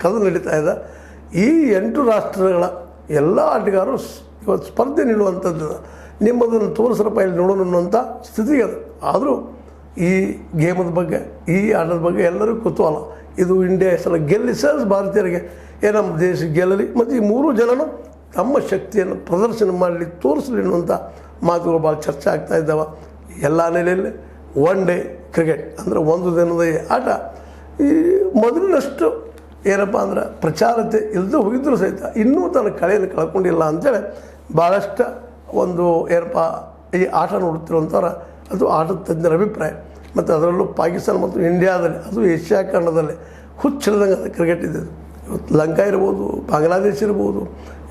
ಕದನ ನಡೀತಾ ಇದೆ. ಈ 8 ರಾಷ್ಟ್ರಗಳ ಎಲ್ಲ ಆಟಗಾರರು ಇವತ್ತು ಸ್ಪರ್ಧೆ ನೀಡುವಂಥದ್ದು, ನಿಮ್ಮದನ್ನು ತೋರಿಸ್ರಪ್ಪ ಇಲ್ಲಿ ನೋಡೋಣ ಅನ್ನುವಂಥ ಸ್ಥಿತಿಗೆ ಅದು. ಆದರೂ ಈ ಗೇಮದ ಬಗ್ಗೆ, ಈ ಆಟದ ಬಗ್ಗೆ ಎಲ್ಲರಿಗೂ ಕುತೂಹಲ. ಇದು ಇಂಡಿಯಾ ಸಲ ಗೆಲ್ಲಿ ಸರ್ ಭಾರತೀಯರಿಗೆ ನಮ್ಮ ದೇಶ ಗೆಲ್ಲಲಿ, ಮತ್ತು ಈ 3 ಜನನು ತಮ್ಮ ಶಕ್ತಿಯನ್ನು ಪ್ರದರ್ಶನ ಮಾಡಲಿ, ತೋರಿಸಲಿ ಅನ್ನುವಂಥ ಮಾತುಗಳು ಭಾಳ ಚರ್ಚೆ ಆಗ್ತಾ ಇದ್ದಾವೆ. ಎಲ್ಲ ನೆಲೆಯಲ್ಲಿ ಒನ್ ಡೇ ಕ್ರಿಕೆಟ್ ಅಂದರೆ ಒಂದು ದಿನದ ಈ ಆಟ ಈ ಮೊದಲಿನಷ್ಟು ಏನಪ್ಪ ಅಂದ್ರೆ ಪ್ರಚಾರತೆ ಇಲ್ಲದೆ ಹೋಗಿದ್ದರೂ ಸಹಿತ ಇನ್ನೂ ತನ್ನ ಕಳೆಯನ್ನು ಕಳ್ಕೊಂಡಿಲ್ಲ ಅಂತೇಳಿ ಭಾಳಷ್ಟು ಒಂದು ಏನಪ್ಪ ಈ ಆಟ ನೋಡುತ್ತಿರುವಂಥವ್ರು ಅದು ಆಟದ ತಜ್ಞರ ಅಭಿಪ್ರಾಯ. ಮತ್ತು ಅದರಲ್ಲೂ ಪಾಕಿಸ್ತಾನ ಮತ್ತು ಇಂಡಿಯಾದಲ್ಲಿ, ಅದು ಏಷ್ಯಾ ಖಂಡದಲ್ಲಿ ಹುಚ್ಚಿಲ್ದಂಗೆ ಅದು ಕ್ರಿಕೆಟ್ ಇದ್ದಿದ್ದು. ಇವತ್ತು ಲಂಕಾ ಇರ್ಬೋದು, ಬಾಂಗ್ಲಾದೇಶ ಇರ್ಬೋದು,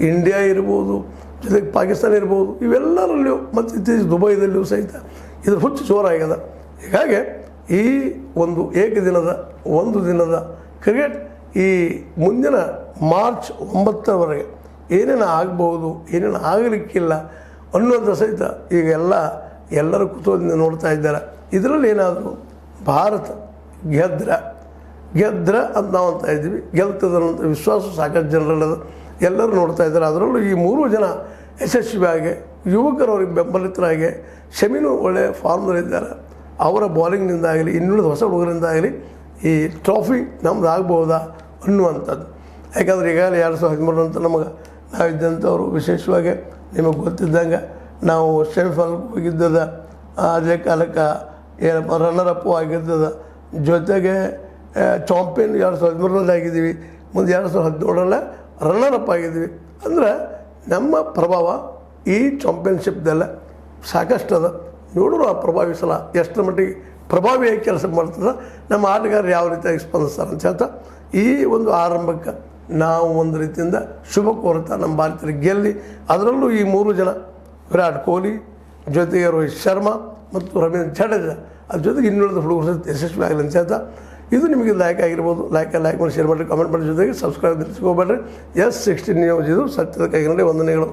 ಇಂಡಿಯಾ ಇರ್ಬೋದು, ಜೊತೆಗೆ ಪಾಕಿಸ್ತಾನ ಇರ್ಬೋದು, ಇವೆಲ್ಲರಲ್ಲಿಯೂ ಮತ್ತು ಇತ್ತೀಚೆಗೆ ದುಬೈದಲ್ಲಿಯೂ ಸಹಿತ ಇದ್ರ ಹುಚ್ಚು ಜೋರಾಗ್ಯದ. ಹೀಗಾಗಿ ಈ ಒಂದು ಒಂದು ದಿನದ ಕ್ರಿಕೆಟ್ ಈ ಮುಂದಿನ ಮಾರ್ಚ್ 9ರವರೆಗೆ ಏನೇನು ಆಗ್ಬೋದು, ಏನೇನು ಆಗಲಿಕ್ಕಿಲ್ಲ ಅನ್ನೋದು ಸಹಿತ ಈಗ ಎಲ್ಲರೂ ಕುತೂಹಲದಿಂದ ನೋಡ್ತಾ ಇದ್ದಾರೆ. ಇದರಲ್ಲಿ ಏನಾದರೂ ಭಾರತ ಗೆದ್ರೆ ಅಂತ ನಾವು ಅಂತ ಇದ್ದೀವಿ, ಗೆಲ್ತದನ್ನೋಂಥ ವಿಶ್ವಾಸ ಸಾಕಷ್ಟು ಜನರಲ್ಲದು, ಎಲ್ಲರೂ ನೋಡ್ತಾ ಇದ್ದಾರೆ. ಅದರಲ್ಲೂ ಈ 3 ಜನ ಯಶಸ್ವಿಯಾಗಿ ಯುವಕರವ್ರಿಗೆ ಬೆಂಬಲಿತರಾಗಿ, ಶಮಿನೂ ಒಳ್ಳೆಯ ಫಾರ್ಮ್ನಲ್ಲಿದ್ದಾರೆ, ಅವರ ಬಾಲಿಂಗ್ನಿಂದಾಗಲಿ ಇನ್ನುಳಿದ ಹೊಸ ಹುಡುಗರಿಂದಾಗಲಿ ಈ ಟ್ರಾಫಿ ನಮ್ದು ಆಗ್ಬೋದಾ ಅನ್ನುವಂಥದ್ದು. ಯಾಕಂದರೆ ಈಗಾಗಲೇ 2013 ಅಂತ ನಮಗೆ ನಾವಿದ್ದಂಥವ್ರು ವಿಶೇಷವಾಗಿ ನಿಮಗೆ ಗೊತ್ತಿದ್ದಂಗೆ ನಾವು ಸೆಮಿಫೈನಲ್ಗೆ ಹೋಗಿದ್ದದ, ಅದೇ ಕಾಲಕ್ಕೆ ಏನಪ್ಪ ರನ್ನರಪ್ಪು ಆಗಿದ್ದದ, ಜೊತೆಗೆ ಚಾಂಪಿಯನ್ 2013ರಲ್ಲಿ ಆಗಿದ್ದೀವಿ, ಮುಂದೆ 2017ರಲ್ಲೇ ರನ್ನರಪ್ ಆಗಿದ್ದೀವಿ. ಅಂದರೆ ನಮ್ಮ ಪ್ರಭಾವ ಈ ಚಾಂಪಿಯನ್ಶಿಪ್ದಲ್ಲ ಸಾಕಷ್ಟು ಅದ. ನೋಡೋಣ ಆ ಪ್ರಭಾವಿಸಲ ಎಷ್ಟರ ಮಟ್ಟಿಗೆ ಪ್ರಭಾವಿಯಾಗಿ ಕೆಲಸ ಮಾಡ್ತದೆ, ನಮ್ಮ ಆಟಗಾರರು ಯಾವ ರೀತಿಯಾಗಿ ಸ್ಪಂದಿಸ್ತಾರೆ ಅಂತ ಹೇಳ್ತಾ ಈ ಒಂದು ಆರಂಭಕ್ಕೆ ನಾವು ಒಂದು ರೀತಿಯಿಂದ ಶುಭ ಕೋರ್ತಾ ನಮ್ಮ ಭಾರತೀಯರಿಗೆ ಗೆಲ್ಲಿ, ಅದರಲ್ಲೂ ಈ 3 ಜನ ವಿರಾಟ್ ಕೊಹ್ಲಿ ಜೊತೆಗೆ ರೋಹಿತ್ ಶರ್ಮಾ ಮತ್ತು ರವೀಂದ್ರ ಜಡೇಜಾ, ಅದ್ರ ಜೊತೆಗೆ ಇನ್ನುಳಿದ ಹುಡುಗರು ಯಶಸ್ವಿ ಆಗಲಿ ಅಂತ ಹೇಳ್ತಾ, ಇದು ನಿಮಗೆ ಲೈಕ್ ಆಗಿರ್ಬೋದು. ಲೈಕ್ ಮಾಡಿ, ಶೇರ್ ಮಾಡಿ, ಕಾಮೆಂಟ್ ಮಾಡಿ, ಜೊತೆಗೆ ಸಬ್ಸ್ಕ್ರೈಬ್ ನಿಲ್ಲಿಸ್ಕೋಬೇಡ್ರಿ. S16 ನ್ಯೂಸ್ ಇದು ಸತ್ಯದ ಕೈಗನ್ನಡಿ ವಂದನೆಗಳು.